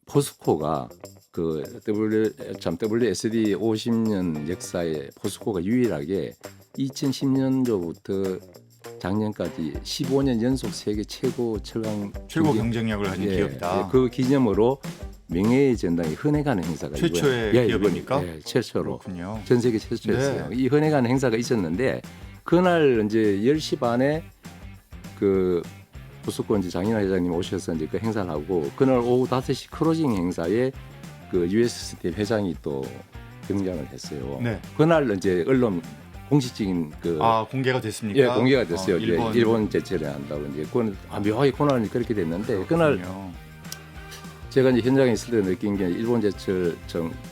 포스코가 WSD 50년 역사에 포스코가 유일하게 2010년도부터 작년까지 15년 연속 세계 최고 철강 최고 경쟁력을 가진 기업이다. 그 기념으로 명예의 전당에 헌해가는 행사가 최초의 기업입니까? 최초로 그렇군요. 전 세계 최초였어요. 네. 이 헌해가는 행사가 있었는데 그날 이제 10시 반에 그 포스코 이제 장인환 회장님 오셔서 이제 그 행사를 하고 그날 오후 5시 클로징 행사에 그 US 스틸 회장이 또 등장을 했어요. 네. 그날 이제 언론 공식적인 공개가 됐습니까? 예, 공개가 됐어요. 일본 제철에 한다고 이제 그건 묘하게 고난이 그렇게 됐는데 그날 제가 이제 현장에 있을 때 느낀 게 일본 제철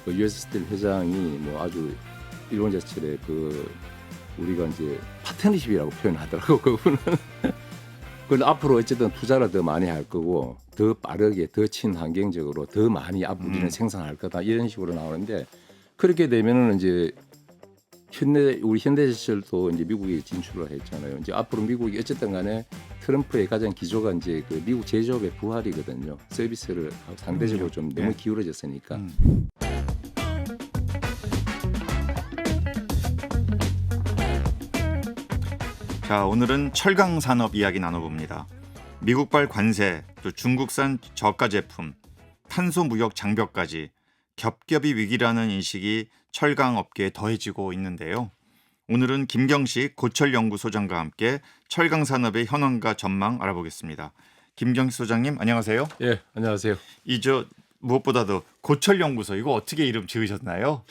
US 스틸 회장이 뭐 아주 일본 제철의 우리가 이제 파트너십이라고 표현하더라고. 그분은 앞으로 어쨌든 투자를 더 많이 할 거고 더 빠르게 더 친환경적으로 더 많이 우리는 생산할 거다 이런 식으로 나오는데 그렇게 되면은 이제 우리 현대제철도 이제 미국에 진출을 했잖아요. 이제 앞으로 미국이 어쨌든 간에 트럼프의 가장 기조가 이제 그 미국 제조업의 부활이거든요. 서비스를 상대적으로 좀 너무 기울어졌으니까. 자, 오늘은 철강 산업 이야기 나눠봅니다. 미국발 관세, 또 중국산 저가 제품, 탄소 무역 장벽까지 겹겹이 위기라는 인식이 철강 업계에 더해지고 있는데요. 오늘은 김경식 고철연구소장과 함께 철강 산업의 현황과 전망 알아보겠습니다. 김경식 소장님 안녕하세요. 예, 안녕하세요. 무엇보다도 고철연구소 이거 어떻게 이름 지으셨나요?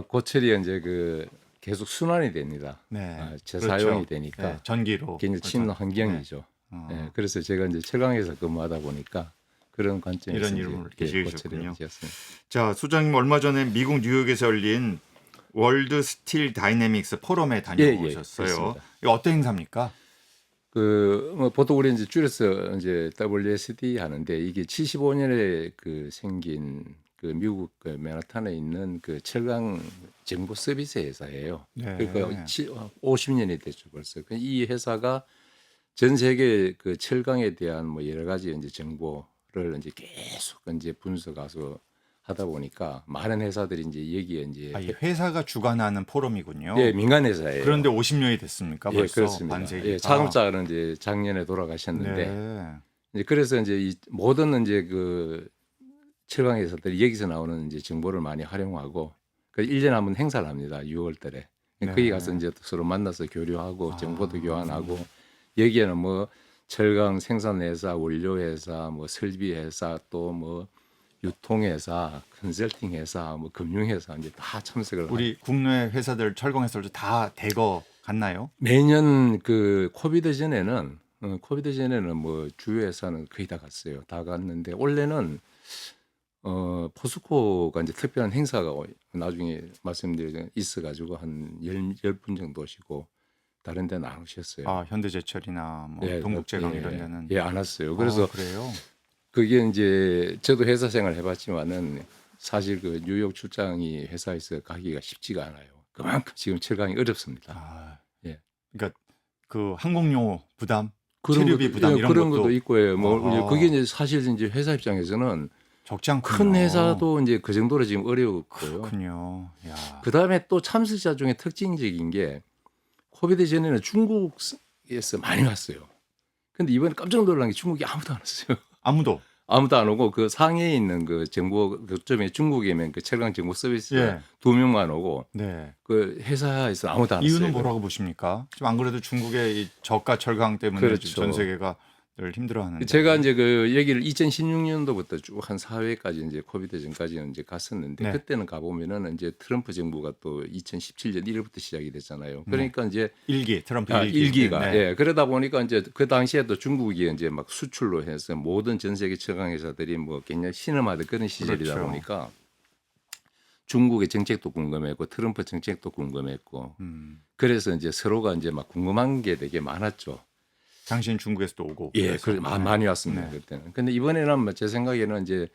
고철이 이제 계속 순환이 됩니다. 네, 재사용이 그렇죠. 되니까 네, 전기로 굉장히 친환경이죠. 네, 그래서 제가 이제 철강에서 근무하다 보니까 그런 관점에서 이런 이름을 이렇게 지으셨군요. 지었습니다. 자, 소장님 얼마 전에 미국 뉴욕에서 열린 월드 스틸 다이내믹스 포럼에 다녀오셨어요. 이거 어떤 행사입니까? 보통 우리 이제 줄여서 이제 WSD 하는데 이게 75년에 생긴 미국 맨하탄에 있는 철강 정보 서비스 회사예요. 네. 그러니까 50년이 됐죠 벌써. 이 회사가 전 세계 철강에 대한 뭐 여러 가지 이제 정보를 이제 계속 이제 분석해서 하다 보니까 많은 회사들이 이제 여기에 이제 이 회사가 주관하는 포럼이군요. 예, 민간 회사예요. 그런데 50년이 됐습니까? 벌써 그렇습니다. 반세기가. 창업자는 이제 작년에 돌아가셨는데 이제 그래서 이제 모든 이제 철강 회사들이 여기서 나오는 이제 정보를 많이 활용하고 1년에 한 번 행사를 합니다. 6월달에. 거기 가서 이제 서로 만나서 교류하고 정보도 교환하고 여기에는 뭐 철강 생산회사, 원료회사, 뭐 설비회사 또 뭐 유통회사, 컨설팅회사, 뭐 금융회사 이제 다 참석을 우리 국내 회사들 철강 회사들도 다 대거 갔나요? 매년 코비드 전에는 뭐 주요 회사는 거의 다 갔어요. 다 갔는데 올해는 포스코가 이제 특별한 행사가 나중에 말씀드리면 있어가지고 한 10분 정도 오시고 다른 데는 안 오셨어요. 현대제철이나 뭐 동국제강 이런 데는 안 왔어요. 그래서 그래요? 그게 이제 저도 회사 생활 해봤지만은 사실 뉴욕 출장이 회사에서 가기가 쉽지가 않아요. 그만큼 지금 철강이 어렵습니다. 그러니까 항공료 부담, 그런 체류비 부담 이런 그런 것도 것도 있고요. 뭐 그게 이제 사실 이제 회사 입장에서는 적지 않군요. 큰 회사도 이제 그 정도로 지금 어려웠고요. 그렇군요. 그 다음에 또 참석자 중에 특징적인 게 코비드 전에는 중국에서 많이 왔어요. 근데 이번에 깜짝 놀란 게 중국이 아무도 안 왔어요. 아무도 안 오고 상해에 있는 정보 거점에 중국에면 철강 정보 서비스 2명만 오고 회사에서 아무도 안 왔어요. 이유는 뭐라고 보십니까? 지금 안 그래도 중국의 이 저가 철강 때문에 그렇죠. 전 세계가 늘 힘들어하는데. 제가 이제 여기를 2016년도부터 쭉 한 4회까지 이제 코비드 전까지는 이제 갔었는데 그때는 가보면은 이제 트럼프 정부가 또 2017년 1월부터 시작이 됐잖아요. 그러니까 이제 트럼프 일기가 그러다 보니까 이제 그 당시에 또 중국이 이제 막 수출로 해서 모든 전 세계 철강 회사들이 뭐 굉장히 신음하던 그런 시절이다 보니까 중국의 정책도 궁금했고 트럼프 정책도 궁금했고 그래서 이제 서로가 이제 막 궁금한 게 되게 많았죠. 당신 중국에서도 오고. 많이 왔습니다. 그때는. 근데 이번에는 제 생각에는 이제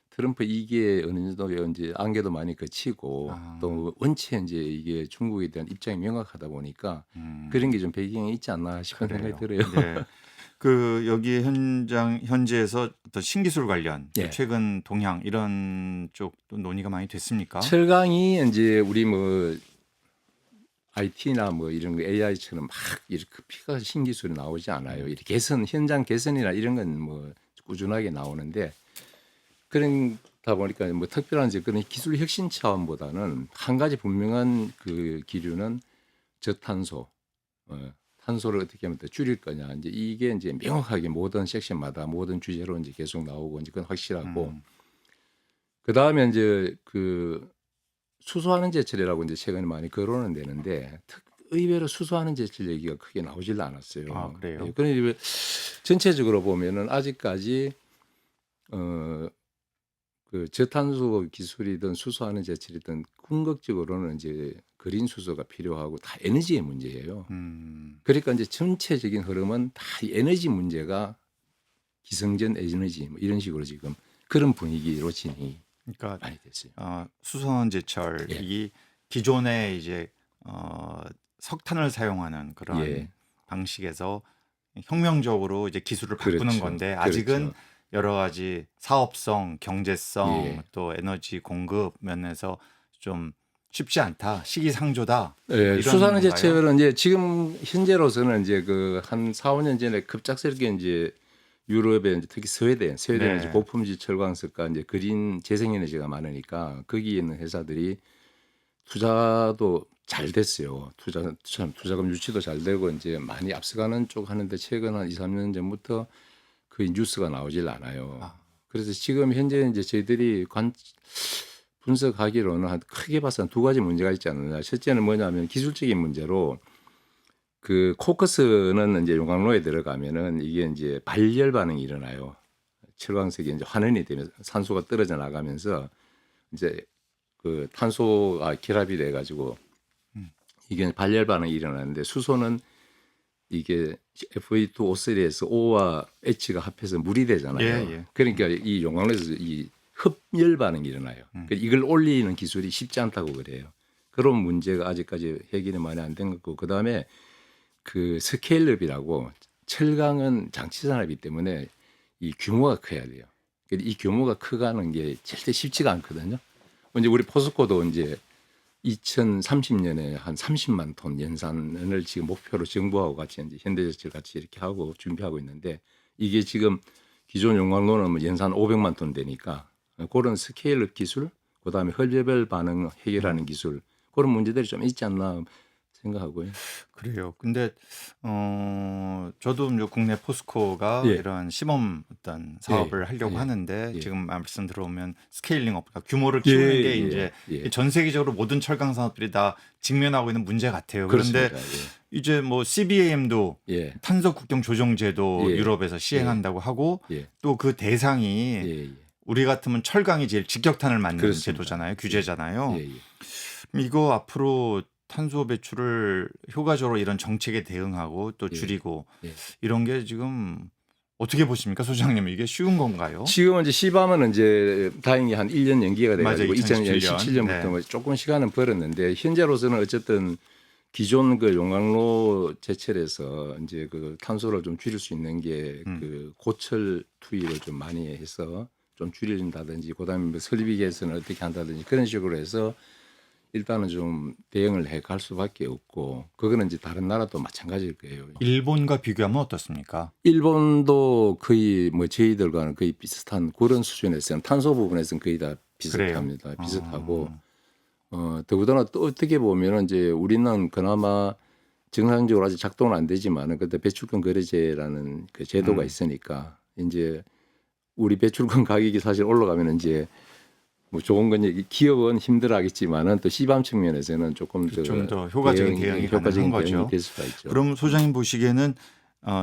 트럼프 2기에 어느 정도 이제 안개도 많이 그치고 또 원체 이제 이게 중국에 대한 입장이 명확하다 보니까 그런 게 좀 배경에 있지 않나 싶은 생각이 들어요. 그 여기 현지에서 어떤 신기술 관련 예. 최근 동향 이런 쪽도 논의가 많이 됐습니까? 철강이 이제 우리 뭐 IT나 뭐 이런 거 AI처럼 막 이렇게 피가 신기술이 나오지 않아요. 이렇게 현장 개선이나 이런 건 뭐 꾸준하게 나오는데 그러다 보니까 뭐 특별한 이제 그런 기술 혁신 차원보다는 한 가지 분명한 그 기류는 저탄소, 탄소를 어떻게 하면 더 줄일 거냐. 이제 이게 이제 명확하게 모든 섹션마다 모든 주제로 이제 계속 나오고 이제 그건 확실하고 그 다음에 이제 그 수소하는 제철이라고 이제 최근에 많이 거론은 되는데 의외로 수소하는 제철 얘기가 크게 나오질 않았어요. 아, 그래요? 그런데 전체적으로 보면은 아직까지 그 저탄소 기술이든 수소하는 제철이든 궁극적으로는 이제 그린 수소가 필요하고 다 에너지의 문제예요. 그러니까 이제 전체적인 흐름은 다 이 에너지 문제가 기승전 에너지 뭐 이런 식으로 지금 그런 분위기로 진행이 그러니까 많이 됐어요. 수소원 제철이 기존에 이제 석탄을 사용하는 그런 예. 방식에서 혁명적으로 이제 기술을 바꾸는 그렇죠. 건데 아직은 그렇죠. 여러 가지 사업성, 경제성, 예. 또 에너지 공급 면에서 좀 쉽지 않다, 시기상조다. 예, 이런 수소하는 건가요? 제철은 이제 지금 현재로서는 이제 그 한 4, 5년 전에 급작스럽게 이제 유럽에 이제 특히 스웨덴 네. 이제 고품질 철광석과 이제 그린 재생에너지가 많으니까 거기에 있는 회사들이 투자도 잘 됐어요. 투자금 유치도 잘 되고 이제 많이 앞서가는 쪽 하는데 최근 한 2, 3년 전부터 그 뉴스가 나오질 않아요. 그래서 지금 현재 이제 저희들이 분석하기로는 한 크게 봐서 한 두 가지 문제가 있지 않느냐. 첫째는 뭐냐면 기술적인 문제로 그 코커스는 이제 용광로에 들어가면은 이게 이제 발열 반응이 일어나요. 철광석이 이제 환원이 되면서 산소가 떨어져 나가면서 이제 그 탄소가 결합이 돼 가지고 이게 발열 반응이 일어나는데 수소는 이게 Fe2O3에서 O와 H가 합해서 물이 되잖아요. 예. 그러니까 이 용광로에서 이 흡열 반응이 일어나요. 그러니까 이걸 올리는 기술이 쉽지 않다고 그래요. 그런 문제가 아직까지 해결이 많이 안 된 것 같고 그다음에 그 스케일업이라고 철강은 장치 산업이기 때문에 이 규모가 커야 돼요. 이 규모가 커가는 게 절대 쉽지가 않거든요. 이제 우리 포스코도 이제 2030년에 한 30만 톤 연산을 지금 목표로 정부하고 같이 이제 현대제철 같이 이렇게 하고 준비하고 있는데 이게 지금 기존 용광로는 뭐 연산 500만 톤 되니까 그런 스케일업 기술, 그다음에 흡열 반응 해결하는 기술 그런 문제들이 좀 있지 않나 생각하고요. 그래요. 근데 저도 이제 국내 포스코가 예. 이러한 시범 어떤 사업을 하려고 예. 하는데 예. 지금 말씀 들어오면 스케일링업, 그러니까 규모를 키우는 게 예. 이제 예. 전 세계적으로 모든 철강 산업들이 다 직면하고 있는 문제 같아요. 그런데 그렇습니다. 이제 뭐 CBAM도 예. 탄소 국경 조정 제도 예. 유럽에서 시행한다고 하고 예. 또 그 대상이 예. 우리 같으면 철강이 제일 직격탄을 맞는 그렇습니다. 제도잖아요. 규제잖아요. 예. 이거 앞으로 탄소 배출을 효과적으로 이런 정책에 대응하고 또 예. 줄이고 예. 이런 게 지금 어떻게 보십니까, 소장님? 이게 쉬운 건가요? 지금은 이제 시밤은 이제 다행히 한 1년 연기가 돼가지고 맞아요, 2017년부터 네. 뭐 조금 시간은 벌었는데 현재로서는 어쨌든 기존 그 용광로 제철에서 이제 그 탄소를 좀 줄일 수 있는 게 그 고철 투입을 좀 많이 해서 좀 줄인다든지 그다음에 뭐 설비 개선을 어떻게 한다든지 그런 식으로 해서 일단은 좀 대응을 해 갈 수밖에 없고 그거는 이제 다른 나라도 마찬가지일 거예요. 일본과 비교하면 어떻습니까? 일본도 거의 뭐 저희들과는 거의 비슷한 그런 수준에서는 탄소 부분에서는 거의 다 비슷합니다. 그래요? 비슷하고 더군다나 또 어떻게 보면은 이제 우리는 그나마 정상적으로 아직 작동은 안 되지만은 그때 배출권 거래제라는 그 제도가 있으니까 이제 우리 배출권 가격이 사실 올라가면 이제 뭐 좋은 건 이제 기업은 힘들어하겠지만은 또 시밤 측면에서는 조금 좀 더 효과적인 대응이 가능한 거죠. 대응이 될 수가 있죠. 그럼 소장님 보시기에는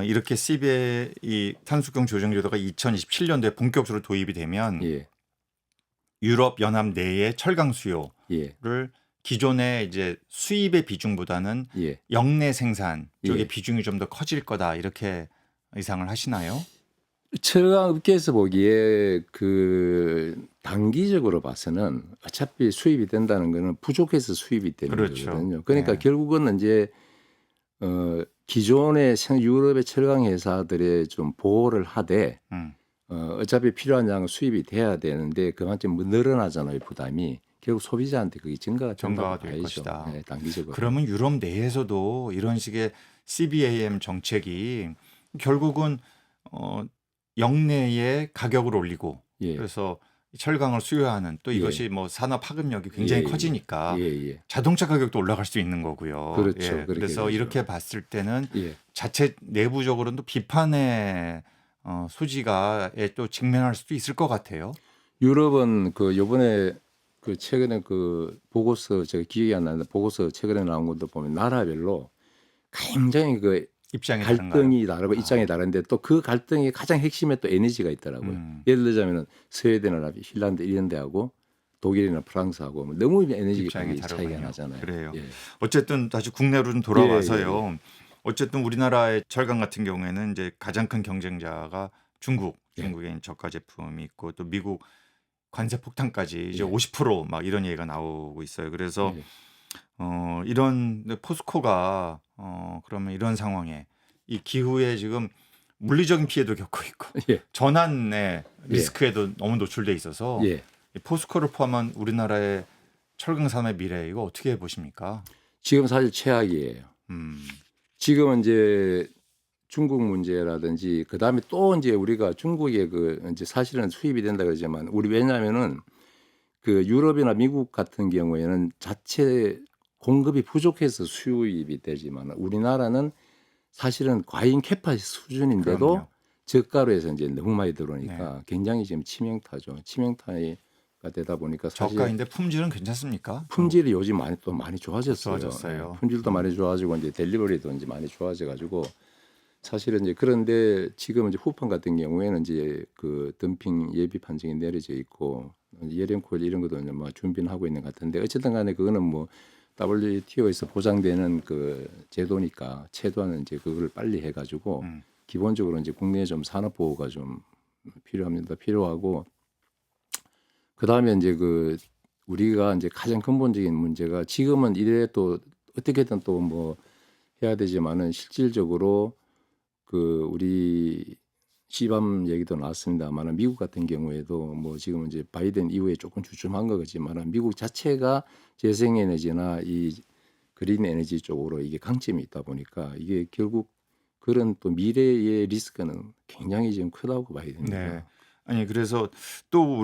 이렇게 CBA 이 탄소경 조정 제도가 2027년도에 본격적으로 도입이 되면 예. 유럽 연합 내의 철강 수요를 예. 기존의 이제 수입의 비중보다는 예. 역내 생산 쪽의 예. 비중이 좀 더 커질 거다 이렇게 예상을 하시나요? 철강 업계에서 보기에 그 단기적으로 봐서는 어차피 수입이 된다는 거는 부족해서 수입이 되는 그렇죠. 거거든요. 그러니까 네. 결국은 이제 기존의 유럽의 철강 회사들의 좀 보호를 하되 음. 어차피 필요한 양은 수입이 돼야 되는데 그만큼 늘어나잖아요 부담이. 결국 소비자한테 그게 증가가 증가가 된다고 될 봐야죠. 것이다. 네, 단기적으로. 그러면 유럽 내에서도 이런 식의 CBAM 정책이 결국은 역내의 가격을 올리고 예. 그래서 철강을 수요하는 또 이것이 뭐 산업 파급력이 굉장히 예, 커지니까 예. 자동차 가격도 올라갈 수 있는 거고요. 그렇죠. 예, 그렇게 그래서 되죠. 이렇게 봤을 때는 예. 자체 내부적으로도 비판의 소지가에 또 직면할 수도 있을 것 같아요. 유럽은 그 요번에 그 최근에 그 보고서 제가 기억이 안 나는데 보고서 최근에 나온 것도 보면 나라별로 굉장히 그 입장이 다른가요? 갈등이 다르고 입장이 다른데 또 그 갈등의 가장 핵심에 또 에너지가 있더라고요. 예를 들자면은 스웨덴이나 핀란드 이런 데하고 독일이나 프랑스하고 뭐 너무 에너지 입장이 차이가 다르군요. 나잖아요. 그래요. 예. 어쨌든 다시 국내로 좀 돌아와서요. 어쨌든 우리나라의 철강 같은 경우에는 이제 가장 큰 경쟁자가 중국, 예. 중국의 저가 제품이 있고 또 미국 관세 폭탄까지 이제 예. 50%막 이런 얘기가 나오고 있어요. 그래서 예. 이런 포스코가 그러면 이런 상황에 이 기후에 지금 물리적인 피해도 겪고 있고 예. 전환의 리스크에도 너무 노출돼 있어서 예. 이 포스코를 포함한 우리나라의 철강 산업의 미래 이거 어떻게 보십니까? 지금 사실 최악이에요. 지금은 이제 중국 문제라든지 그다음에 또 이제 우리가 중국에 그 이제 사실은 수입이 된다 그러지만 우리 왜냐하면은 그 유럽이나 미국 같은 경우에는 자체 공급이 부족해서 수입이 되지만 우리나라는 사실은 과잉 캐파시 수준인데도 그럼요. 저가로에서 이제 너무 많이 들어오니까 굉장히 지금 치명타죠. 치명타가 되다 보니까 사실 저가인데 품질은 괜찮습니까? 품질이 요즘 많이 좋아졌어요. 좋아졌어요. 품질도 많이 좋아지고 이제 델리버리도 이제 많이 좋아져 가지고 사실은 이제 그런데 지금 이제 후판 같은 경우에는 이제 그 덤핑 예비 판정이 내려져 있고 예рем코일 이런 것도 이제 뭐 준비는 하고 있는 것 같은데 어쨌든 간에 그거는 뭐 WTO에서 보장되는 그 제도니까 최소한 이제 그걸 빨리 해가지고 기본적으로 이제 국내에 좀 산업 보호가 좀 필요합니다. 필요하고 그 다음에 이제 그 우리가 이제 가장 근본적인 문제가 지금은 이래 또 어떻게든 또 뭐 해야 되지만은 실질적으로 그 우리 시밤 얘기도 나왔습니다만은 미국 같은 경우에도 뭐 지금 이제 바이든 이후에 조금 주춤한 거지만은 미국 자체가 재생에너지나 이 그린 에너지 쪽으로 이게 강점이 있다 보니까 이게 결국 그런 또 미래의 리스크는 굉장히 지금 크다고 봐야 됩니다. 네. 아니 그래서 또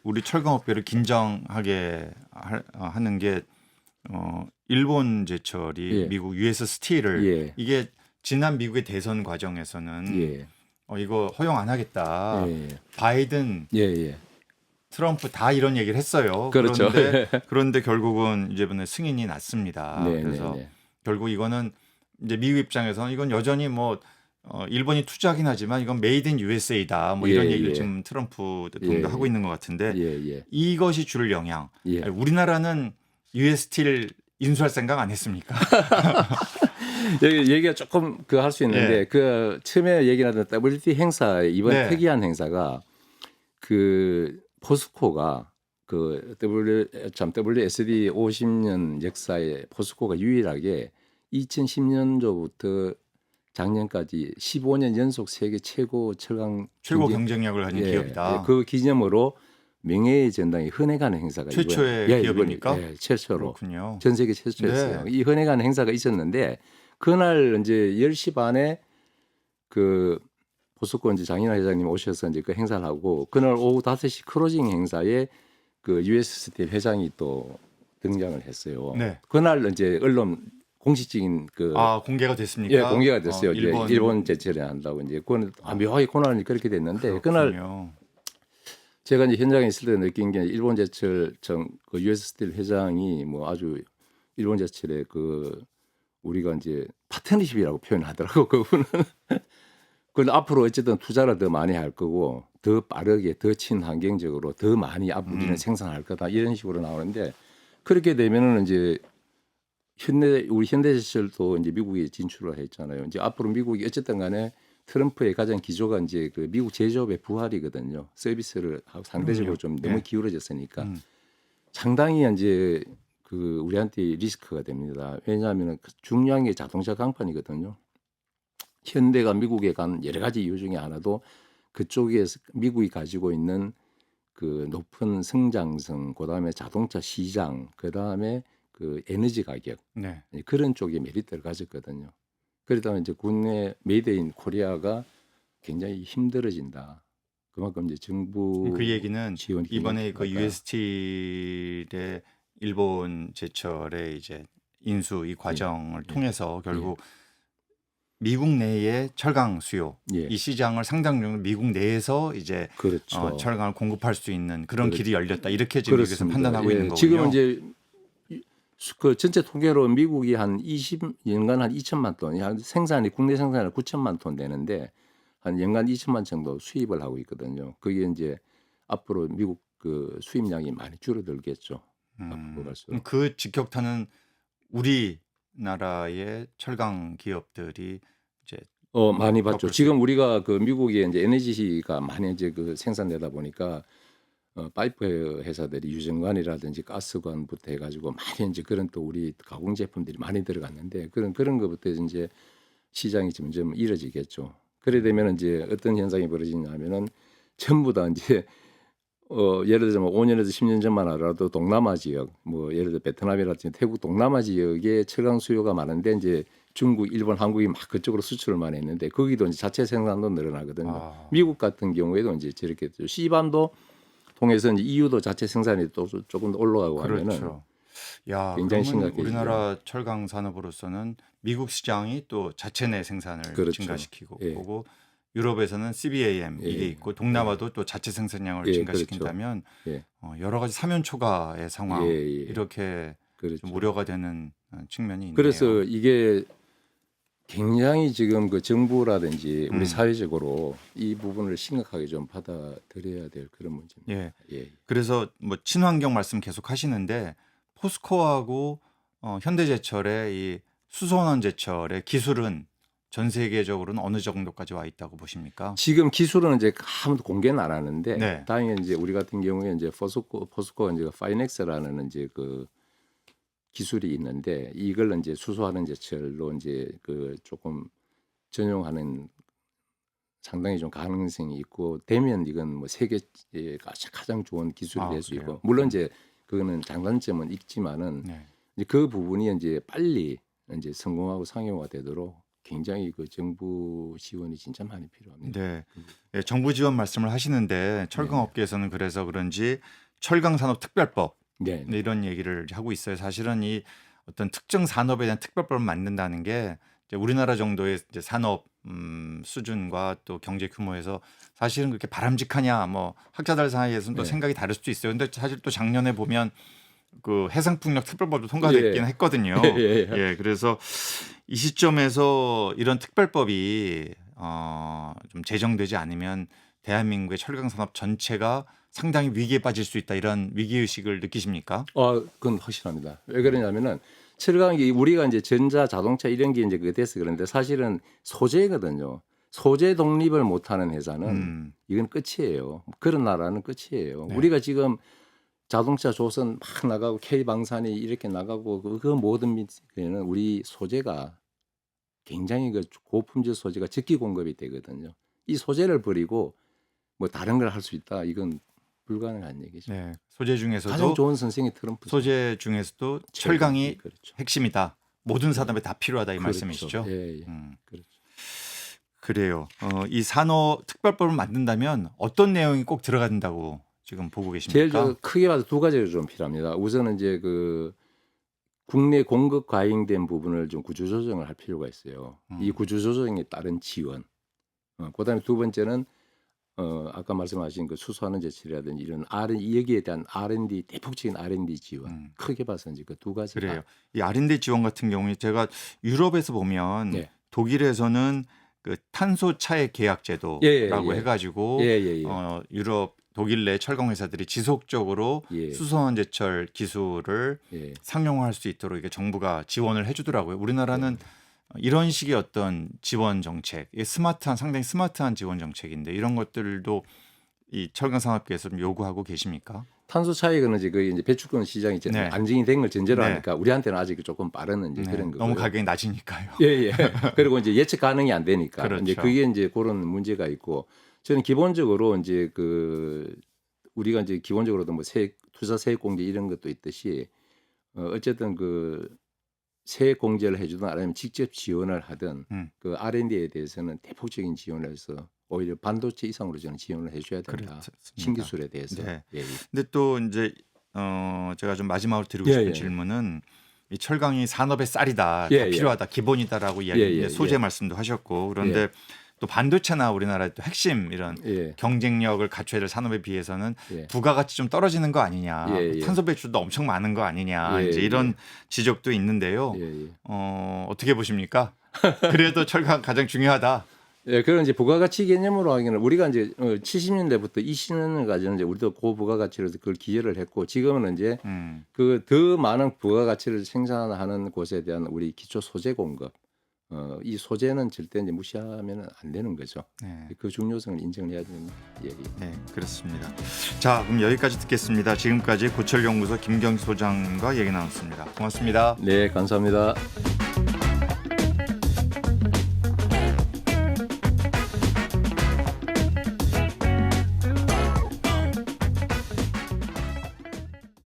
우리 철강업계를 긴장하게 하는 게 일본 제철이 예. 미국 US 스틸을 예. 이게 지난 미국의 대선 과정에서는 이거 허용 안 하겠다. 바이든, 트럼프 다 이런 얘기를 했어요. 그렇죠. 그런데 결국은 이번에 승인이 났습니다. 그래서 결국 이거는 이제 미국 입장에서는 이건 여전히 뭐 일본이 투자하긴 하지만 이건 메이드 인 USA다. 뭐 이런 얘기를 지금 트럼프 대통령도 하고 있는 것 같은데 이것이 줄 영향. 우리나라는 US 스틸 인수할 생각 안 했습니까? 얘기가 조금 그 할 수 있는데 그 처음에 얘기하던 WT 행사 이번 특이한 행사가 그 포스코가 그 WSD 50년 역사에 포스코가 유일하게 2010년도부터 작년까지 15년 연속 세계 최고 철강 최고 경쟁력을 가진 기업이다. 그 기념으로 명예의 전당이 헌해가는 행사가 최초의 기업입니까? 최초로 그렇군요. 전 세계 최초였어요. 이 헌해가는 행사가 있었는데 그날 이제 10시 반에 그 포스코 이제 장인하 회장님 오셔서 이제 그 행사를 하고 그날 오후 5시 크로징 행사에 그 US 스틸 회장이 또 등장을 했어요. 그날 이제 언론 공식적인 그 공개가 됐습니까? 예, 공개가 됐어요. 일본 제철에 한다고 이제 그건 묘하게 고난이 그렇게 됐는데 그날 제가 이제 현장에 있을 때 느낀 게 일본 제철 그 US 스틸 회장이 뭐 아주 일본 제철의 그 우리가 이제 파트너십이라고 표현하더라고 그분은. 그런데 앞으로 어쨌든 투자를 더 많이 할 거고 더 빠르게 더 친환경적으로 더 많이 우리는 생산할 거다 이런 식으로 나오는데 그렇게 되면은 이제 우리 현대제철도 이제 미국에 진출을 했잖아요. 이제 앞으로 미국이 어쨌든 간에 트럼프의 가장 기조가 이제 그 미국 제조업의 부활이거든요. 서비스를 하고 상대적으로 좀 너무 기울어졌으니까 상당히 이제 그 우리한테 리스크가 됩니다. 왜냐하면 중요한 게 자동차 강판이거든요. 현대가 미국에 간 여러 가지 이유 중에 하나도 그쪽에서 미국이 가지고 있는 그 높은 성장성, 그다음에 자동차 시장, 그다음에 그 에너지 가격 네. 그런 쪽에 메리트를 가졌거든요. 그러다 보면 이제 국내 메이드 인 코리아가 굉장히 힘들어진다. 그만큼 이제 정부 그 얘기는 지원이 이번에 그 굉장히 UST의 일본 제철의 이제 인수 이 과정을 통해서 결국 미국 내의 철강 수요 예. 이 시장을 상당히 미국 내에서 이제 그렇죠. 철강을 공급할 수 있는 그런 그렇죠. 길이 열렸다 이렇게 지금 여기서 그렇습니다. 판단하고 있는 거군요. 지금 이제 그 전체 통계로 미국이 한 20년간 한 2천만 톤, 한 생산이 국내 생산이 9천만 톤 되는데 한 연간 2천만 정도 수입을 하고 있거든요. 그게 이제 앞으로 미국 그 수입량이 많이 줄어들겠죠. 앞으로 갈수록. 그 직격탄은 우리나라의 철강 기업들이 이제 많이 받죠. 겪을 수 지금 우리가 그 미국에 이제 에너지가 많이 이제 그 생산되다 보니까 파이프 회사들이 유정관이라든지 가스관부터 해가지고 많이 이제 그런 또 우리 가공 제품들이 많이 들어갔는데 그런 것부터 이제 시장이 점점 이뤄지겠죠. 그래 되면 이제 어떤 현상이 벌어지냐면은 전부 다 이제 예를 들면 5년에서 10년 전만 하더라도 동남아 지역, 뭐 예를 들어 베트남이라든지 태국 동남아 지역에 철강 수요가 많은데 이제 중국, 일본, 한국이 막 그쪽으로 수출을 많이 했는데 거기도 이제 자체 생산도 늘어나거든요. 미국 같은 경우에도 이제 저렇게 C반도 통해서 이제 EU도 자체 생산이 또 조금 더 올라가고 하면은 그렇죠. 야, 굉장히 그러면 심각해지죠. 우리나라 철강 산업으로서는 미국 시장이 또 자체 내 생산을 그렇죠. 증가시키고 예. 그리고 유럽에서는 CBAM 이게 예. 있고 동남아도 또 자체 생산량을 예, 증가시킨다면 예. 여러 가지 사면초가의 상황 예. 이렇게 그렇죠. 좀 우려가 되는 측면이 있네요. 그래서 이게 굉장히 지금 그 정부라든지 우리 음. 사회적으로 이 부분을 심각하게 좀 받아들여야 될 그런 문제입니다. 예. 예. 그래서 뭐 친환경 말씀 계속 하시는데 포스코하고 현대제철의 이 수소환원 제철의 기술은 전 세계적으로는 어느 정도까지 와 있다고 보십니까? 지금 기술은 이제 아무도 공개는 안 하는데 네. 다행히 이제 우리 같은 경우에 이제 포스코가 이제 파이넥스라는 이제 그 기술이 있는데 이걸 이제 수소하는 제철로 이제 그 조금 전용하는 상당히 좀 가능성이 있고 되면 이건 뭐 세계에 가장 좋은 기술이 될 수 그래요? 있고 물론 이제 그거는 장단점은 있지만은 네. 이제 그 부분이 이제 빨리 이제 성공하고 상용화 되도록 굉장히 그 정부 지원이 진짜 많이 필요합니다. 네. 예, 정부 지원 말씀을 하시는데 철강업계에서는 그래서 그런지 철강산업특별법 네. 이런 얘기를 하고 있어요. 사실은 이 어떤 특정 산업에 대한 특별법을 만든다는 게 이제 우리나라 정도의 이제 산업 수준과 또 경제 규모에서 사실은 그렇게 바람직하냐 뭐 학자들 사이에서는 또 네. 생각이 다를 수도 있어요. 근데 사실 또 작년에 보면 그 해상풍력 특별법도 통과됐긴 예. 했거든요. 예. 예, 그래서 이 시점에서 이런 특별법이 좀 제정되지 않으면 대한민국의 철강 산업 전체가 상당히 위기에 빠질 수 있다 이런 위기 의식을 느끼십니까? 그건 확실합니다. 왜 그러냐면은 철강이 우리가 이제 전자 자동차 이런 게 이제 그게 돼서 그런데 사실은 소재거든요. 소재 독립을 못하는 회사는 이건 끝이에요. 그런 나라는 끝이에요. 네. 우리가 지금 자동차 조선 막 나가고 K방산이 이렇게 나가고 그 모든 밑에는 우리 소재가 굉장히 그 고품질 소재가 적기 공급이 되거든요. 이 소재를 버리고 뭐 다른 걸 할 수 있다. 이건 불가능한 얘기죠. 네. 소재 가장 중에서도 좋은 선생이 트럼프. 소재 중에서도 철강이 그렇죠. 핵심이다. 모든 산업에 다 필요하다 이 그렇죠. 말씀이시죠? 예. 음, 그렇죠. 그래요. 이 산업 특별법을 만든다면 어떤 내용이 꼭 들어가야 된다고 지금 보고 제일 계십니까? 크게 봐서 두 가지가 좀 필요합니다. 우선은 이제 그 국내 공급 과잉된 부분을 좀 구조조정을 할 필요가 있어요. 이 구조조정에 따른 지원. 그다음에 두 번째는 아까 말씀하신 그 수소하는 제철이라든지 이런 여기에 대한 R&D 대폭적인 R&D 지원. 크게 봐서 이제 그 두 가지가. 그래요. 이 R&D 지원 같은 경우에 제가 유럽에서 보면 네. 독일에서는 그 탄소 차액 계약 제도라고 예. 해가지고 예. 유럽 독일 내 철강 회사들이 지속적으로 예. 수소환 제철 기술을 예. 상용화할 수 있도록 이게 정부가 지원을 해주더라고요. 우리나라는 이런 식의 어떤 지원 정책, 이게 상당히 스마트한 지원 정책인데 이런 것들도 이 철강 산업계에서 좀 요구하고 계십니까? 탄소 차익은 이제 그 이제 배출권 시장이 이제 네. 안정이 된 걸 전제로 네. 하니까 우리한테는 아직 조금 빠른 이제 네, 그런 거고. 너무 가격이 낮으니까요. 예, 예. 그리고 이제 예측 가능이 안 되니까 그렇죠. 이제 그게 이제 그런 문제가 있고 저는 기본적으로 이제 그 우리가 이제 기본적으로도 뭐 투자 세액 공제 이런 것도 있듯이 어쨌든 그 세액 공제를 해주든 아니면 직접 지원을 하든 그 R&D에 대해서는 대폭적인 지원을 해서 오히려 반도체 이상으로 저는 지원을 해줘야 된다. 그렇습니다. 신기술에 대해서. 네. 예, 예. 근데 또 이제 제가 좀 마지막으로 드리고 예, 싶은 예. 질문은 이 철강이 산업의 쌀이다, 예, 다 예. 필요하다, 기본이다라고 이야기했는데 예, 예, 소재 예. 말씀도 하셨고 그런데 또 반도체나 우리나라의 또 핵심 이런 예. 경쟁력을 갖춰야 될 산업에 비해서는 예. 부가가치 좀 떨어지는 거 아니냐, 예, 예. 탄소 배출도 엄청 많은 거 아니냐 예, 이제 이런 예. 지적도 있는데요. 예, 예. 어떻게 보십니까? 그래도 철강 가장 중요하다. 예, 그런 이제 부가가치 개념으로 하기는 우리가 이제 70년대부터 20년까지는 이제 우리도 고부가가치로 그걸 기여를 했고 지금은 이제 그 더 많은 부가가치를 생산하는 곳에 대한 우리 기초 소재 공급, 이 소재는 절대 이제 무시하면 안 되는 거죠. 네. 그 중요성을 인정해야 되는 얘기. 네, 그렇습니다. 자, 그럼 여기까지 듣겠습니다. 지금까지 고철연구소 김경희 소장과 얘기 나눴습니다. 고맙습니다. 네, 감사합니다.